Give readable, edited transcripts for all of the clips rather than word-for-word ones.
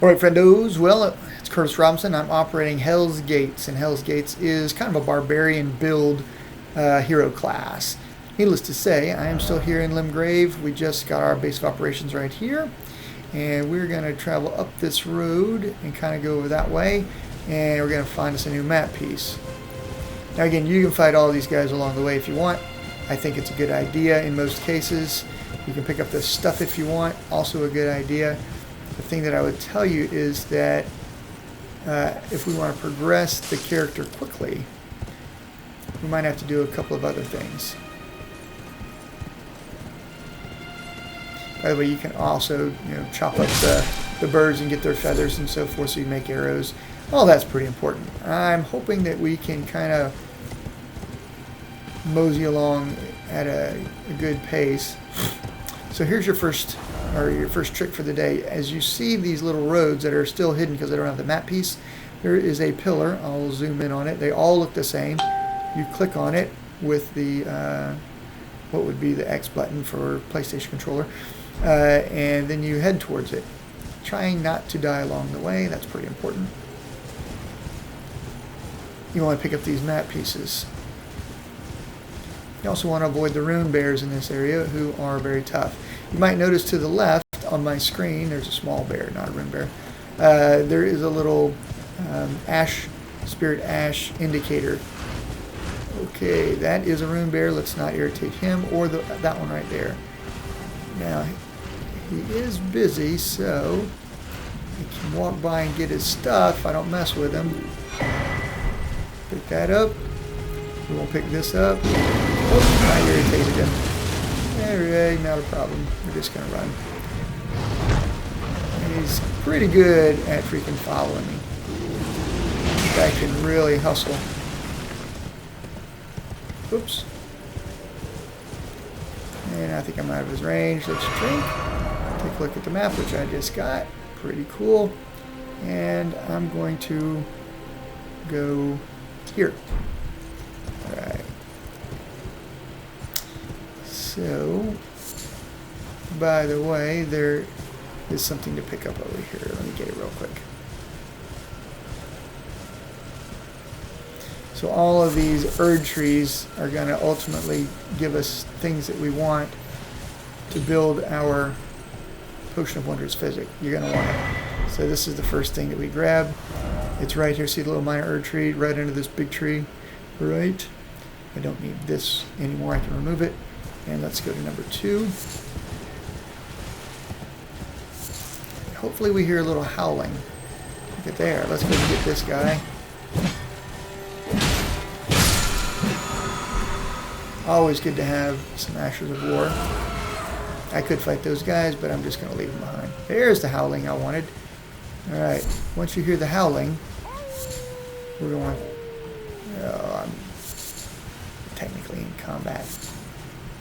Alright, friendos, well, it's Curtis Robinson. I'm operating Hell's Gates, and Hell's Gates is kind of a barbarian build hero class. Needless to say, I am still here in Limgrave. We just got our base of operations right here, and we're going to travel up this road and kind of go over that way, and we're going to find us a new map piece. Now again, you can fight all these guys along the way if you want. I think it's a good idea in most cases. You can pick up this stuff if you want, also a good idea. The thing that I would tell you is that if we want to progress the character quickly, we might have to do a couple of other things. By the way, you can also, chop up the birds and get their feathers and so forth, so you make arrows. All that's pretty important. I'm hoping that we can kind of mosey along at a good pace. So here's your first trick for the day. As you see these little roads that are still hidden because I don't have the map piece, there is a pillar. I'll zoom in on it. They all look the same. You click on it with the what would be the X button for PlayStation controller, and then you head towards it, trying not to die along the way. That's pretty important. You want to pick up these map pieces. You also want to avoid the rune bears in this area, who are very tough. You might notice to the left on my screen, there's a small bear, not a rune bear. There is a little spirit ash indicator. Okay, that is a rune bear. Let's not irritate him or that one right there. Now, he is busy, so he can walk by and get his stuff. I don't mess with him. Pick that up. We won't pick this up. Oh, I irritated him. Alright, not a problem. We're just going to run. And he's pretty good at freaking following me. This guy can really hustle. Oops. And I think I'm out of his range. Let's drink. Take a look at the map, which I just got. Pretty cool. And I'm going to go here. Alright. So, by the way, there is something to pick up over here. Let me get it real quick. So all of these Erd trees are going to ultimately give us things that we want to build our Potion of Wondrous Physic. You're going to want it. So this is the first thing that we grab. It's right here. See the little minor Erd tree right under this big tree? Right. I don't need this anymore. I can remove it. And let's go to number 2. Hopefully we hear a little howling. Look at there. Let's go get this guy. Always good to have some Ashes of War. I could fight those guys, but I'm just going to leave them behind. There's the howling I wanted. Alright, once you hear the howling, we're going... Oh, I'm technically in combat.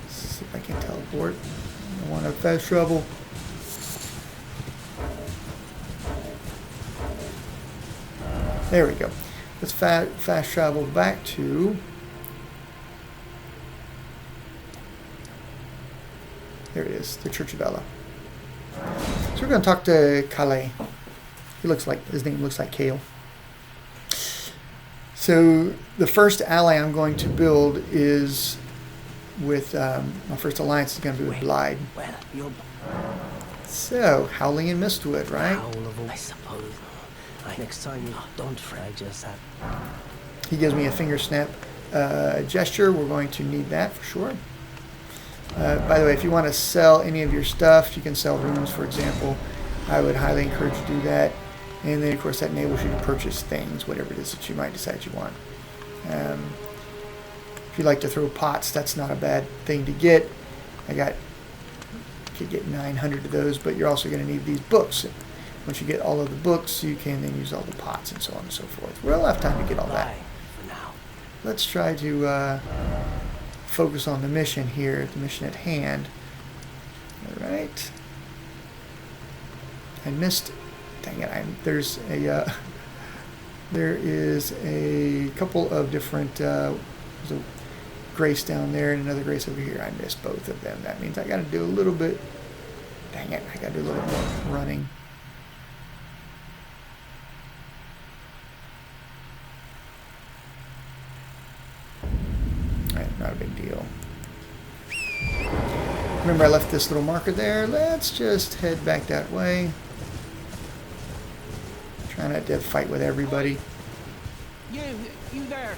Let's see if I can teleport. I want to fast travel. There we go. Let's fast travel back to... There it is, the Church of Ella. So we're going to talk to Kale. His name looks like Kale. So the first ally I'm going to build is with, my first alliance is going to be with Blide. So, Howling in Mistwood, right? I suppose. Next time you don't fret, I just have... He gives me a finger snap gesture. We're going to need that for sure. By the way, if you want to sell any of your stuff, you can sell runes, for example. I would highly encourage you to do that. And then, of course, that enables you to purchase things, whatever it is that you might decide you want. If you like to throw pots, that's not a bad thing to get. You could get 900 of those, but you're also going to need these books. Once you get all of the books, you can then use all the pots and so on and so forth. We'll have time to get all that. Let's try to... focus on the mission here, the mission at hand. Alright. I missed... Dang it, there is a couple of different... there's a grace down there and another grace over here. I missed both of them. That means I gotta do a little bit... Dang it, I gotta do a little more running. Remember I left this little marker there. Let's just head back that way. Try not to fight with everybody. You there?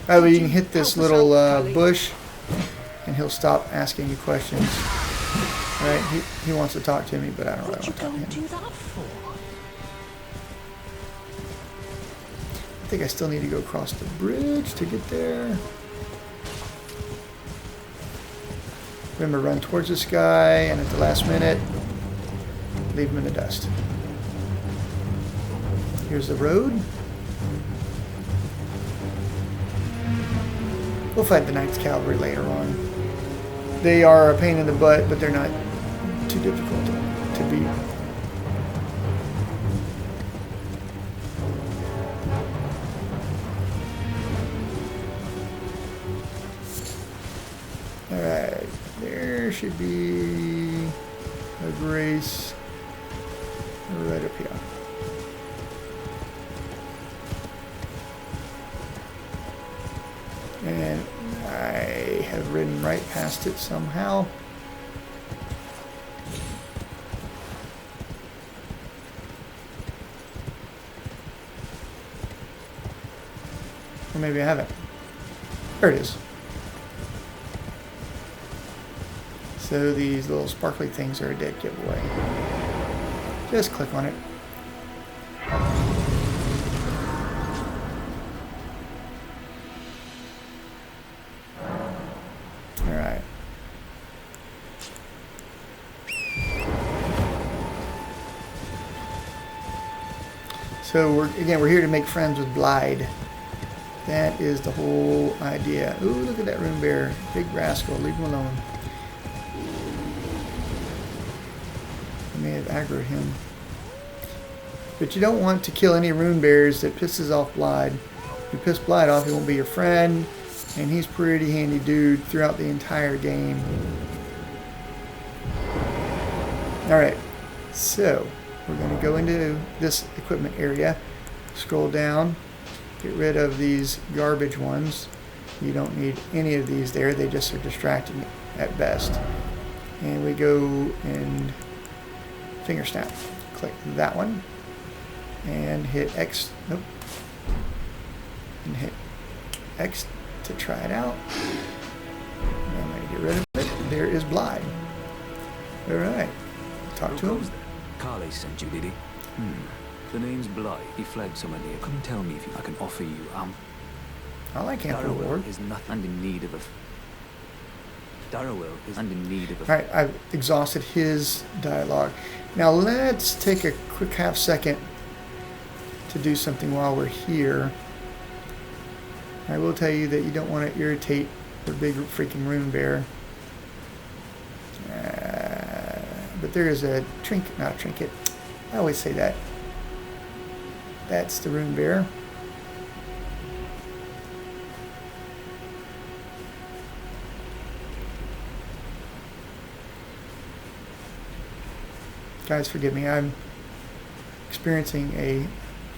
Oh, but you can hit this little bush and he'll stop asking you questions. Right? He wants to talk to me, but I don't really want to talk to him. Do that for? I think I still need to go across the bridge to get there. Remember, run towards this guy, and at the last minute, leave him in the dust. Here's the road. We'll fight the Knights Cavalry later on. They are a pain in the butt, but they're not too difficult to beat. Alright, there should be a grace right up here. And I have ridden right past it somehow. Or maybe I haven't. There it is. So these little sparkly things are a dead giveaway. Just click on it. Alright. So we're here to make friends with Blide. That is the whole idea. Ooh, look at that rune bear. Big rascal. Leave him alone. I may have aggroed him. But you don't want to kill any rune bears that pisses off Blide. If you piss Blide off, he won't be your friend. And he's pretty handy dude throughout the entire game. Alright. So, we're going to go into this equipment area. Scroll down. Get rid of these garbage ones. You don't need any of these there. They just are distracting at best. And we go and finger snap. Click that one. And hit X. Nope. And hit X to try it out. And I'm going to get rid of it. There is Blide. Alright. Talk to him. Carly sent you, did he? The name's Bly. He fled somewhere near. Come tell me if I can offer you. I like Emperor Ward. Is nothing in need of a. Darrowell is in need of a. Alright, I've exhausted his dialogue. Now let's take a quick half second to do something while we're here. I will tell you that you don't want to irritate the big freaking rune bear. But there is a trinket, not a trinket. I always say that. That's the rune bear. Guys, forgive me. I'm experiencing a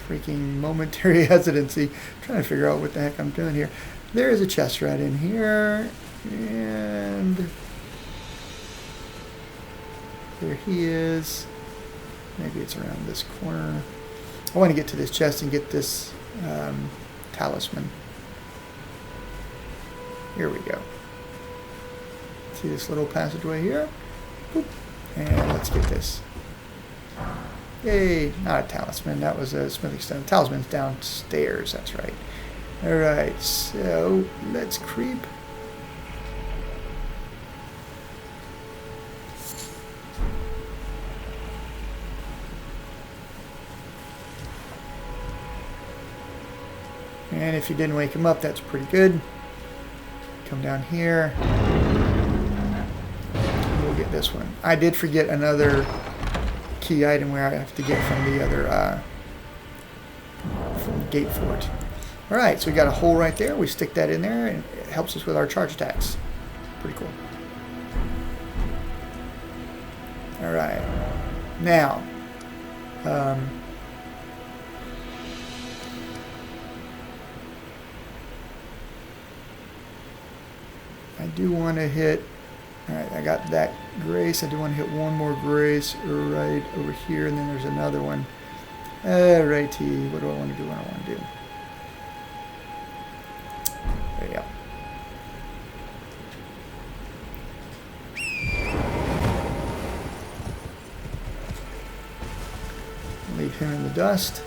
freaking momentary hesitancy, trying to figure out what the heck I'm doing here. There is a chest right in here, and there he is. Maybe it's around this corner. I want to get to this chest and get this talisman. Here we go. See this little passageway here? Boop. And let's get this. Yay, not a talisman, that was a smithing stone. Talisman's downstairs, that's right. Alright, so let's creep. And if you didn't wake him up, that's pretty good. Come down here. We'll get this one. I did forget another key item where I have to get from the other from the gate fort. Alright, so we got a hole right there. We stick that in there and it helps us with our charge attacks. Pretty cool. Alright. Now, I do want to hit. Alright, I got that Grace. I do want to hit one more Grace right over here, and then there's another one. Righty. What do I want to do? What I want to do? There you go. Leave him in the dust.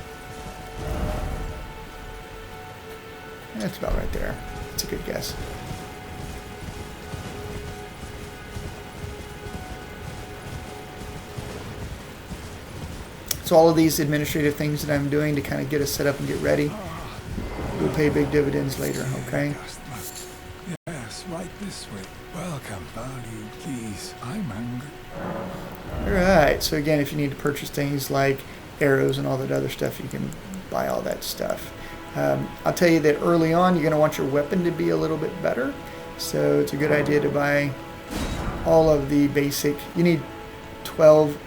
That's about right there. That's a good guess. So all of these administrative things that I'm doing to kind of get us set up and get ready will pay big dividends later, okay? Yes, right this way. Welcome, value, please. I'm hungry. Alright, so again, if you need to purchase things like arrows and all that other stuff, you can buy all that stuff. I'll tell you that early on, you're going to want your weapon to be a little bit better. So it's a good idea to buy all of the basic. You need 12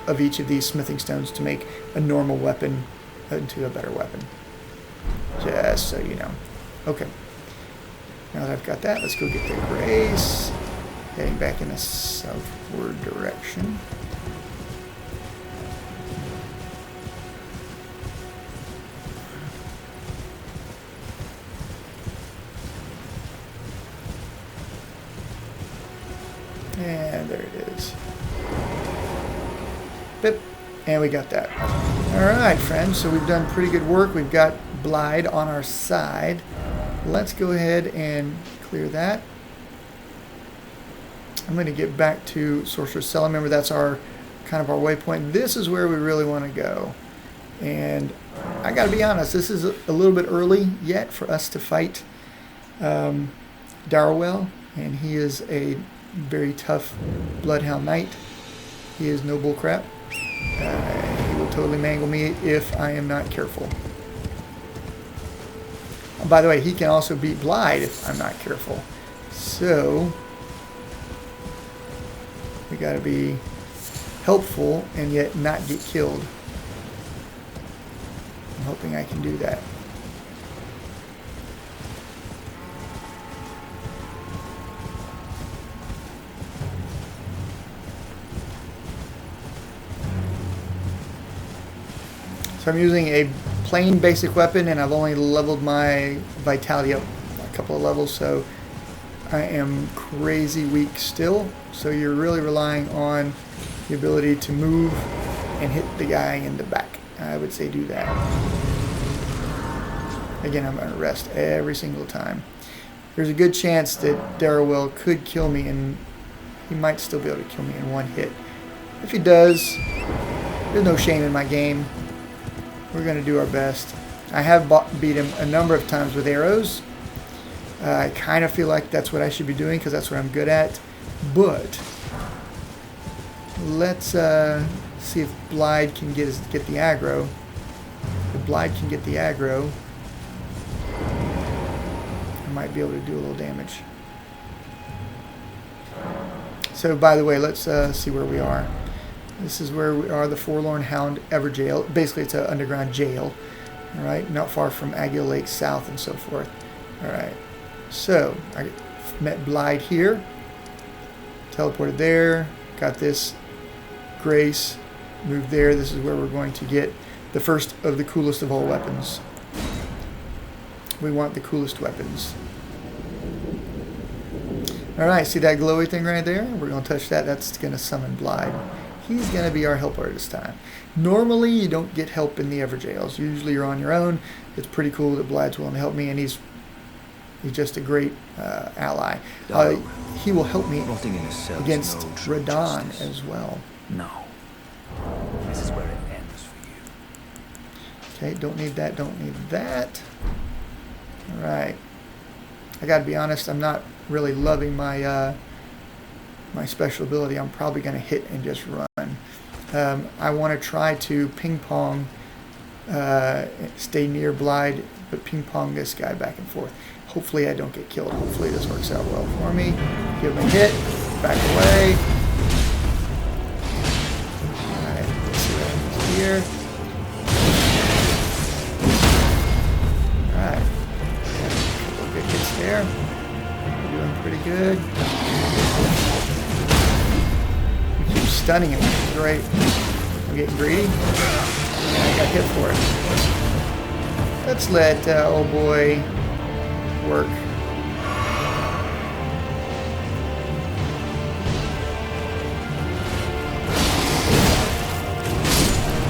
of each of these smithing stones to make a normal weapon into a better weapon. Just so you know. Okay. Now that I've got that, let's go get the Grace. Heading back in a southward direction. And there it is. Bip. And we got that. Alright, friends. So we've done pretty good work. We've got Blide on our side. Let's go ahead and clear that. I'm going to get back to Sorcerer's Cell. Remember, that's our kind of our waypoint. This is where we really want to go. And I got to be honest, this is a little bit early yet for us to fight Darrowell. And he is a very tough Bloodhound Knight. He is no bullcrap. He will totally mangle me if I am not careful. By the way, he can also beat Blide if I'm not careful. So we got to be helpful and yet not get killed. I'm hoping I can do that. So I'm using a plain basic weapon, and I've only leveled my vitality up a couple of levels, so I am crazy weak still. So you're really relying on the ability to move and hit the guy in the back. I would say do that. Again, I'm going to rest every single time. There's a good chance that Darrowell could kill me, and he might still be able to kill me in one hit. If he does, there's no shame in my game. We're going to do our best. I have beat him a number of times with arrows. I kind of feel like that's what I should be doing because that's what I'm good at. But let's see if Blide can get the aggro. If Blide can get the aggro, I might be able to do a little damage. So, by the way, let's see where we are. This is where we are, the Forlorn Hound Everjail. Basically, it's an underground jail. All right, not far from Aguila Lake South and so forth. All right, so I met Blide here. Teleported there. Got this Grace. Moved there. This is where we're going to get the first of the coolest of all weapons. We want the coolest weapons. All right, see that glowy thing right there? We're going to touch that. That's going to summon Blide. He's going to be our helper this time. Normally, you don't get help in the Everjails. Usually, you're on your own. It's pretty cool that Blide's willing to help me, and he's just a great ally. He will help me against Radon as well. No. This is where it ends for you. Okay, don't need that, don't need that. All right. I got to be honest, I'm not really loving my my special ability. I'm probably going to hit and just run. I want to try to ping pong, stay near Blide, but ping pong this guy back and forth. Hopefully I don't get killed. Hopefully this works out well for me. Give him a hit, back away. Alright, let's see what happens here. Alright, a couple of good hits there. We're doing pretty good. stunning him, which is great. I'm getting greedy. And I got hit for it. Let's let old boy work.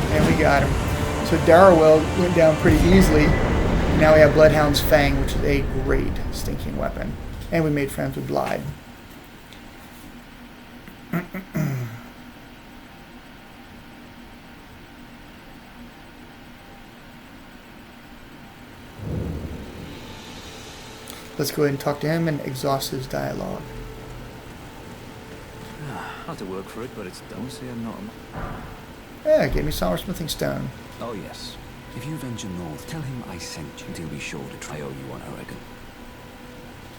And we got him. So Darrowell went down pretty easily. Now we have Bloodhound's Fang, which is a great stinking weapon. And we made friends with Blythe. Let's go ahead and talk to him and exhaust his dialogue. Had to work for it, but it's don't say I'm not. Yeah, give me some smithing stone. Oh yes. If you venture north, tell him I sent you. He'll be sure to try. I owe you one, I reckon.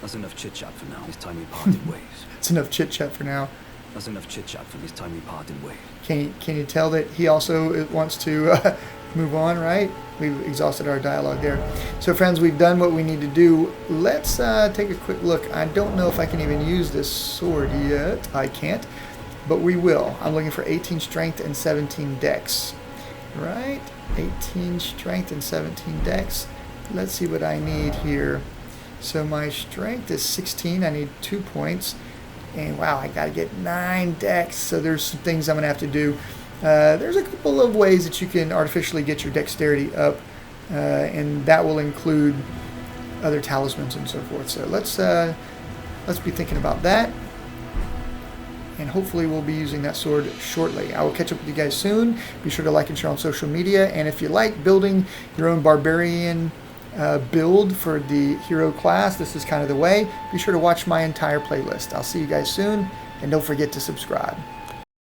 That's enough chit chat for now. It's time we parted ways. It's enough chit chat for now. That's enough chit chat for this time we parted ways. Can you tell that he also wants to move on, right? We've exhausted our dialogue there. So friends, we've done what we need to do. Let's take a quick look. I don't know if I can even use this sword yet. I can't, but we will. I'm looking for 18 strength and 17 dex. Right? 18 strength and 17 dex. Let's see what I need here. So my strength is 16. I need 2 points. And wow, I got to get 9 dex. So there's some things I'm going to have to do. There's a couple of ways that you can artificially get your dexterity up. And that will include other talismans and so forth. So let's be thinking about that. And hopefully we'll be using that sword shortly. I will catch up with you guys soon. Be sure to like and share on social media. And if you like building your own barbarian build for the hero class, this is kind of the way. Be sure to watch my entire playlist. I'll see you guys soon. And don't forget to subscribe.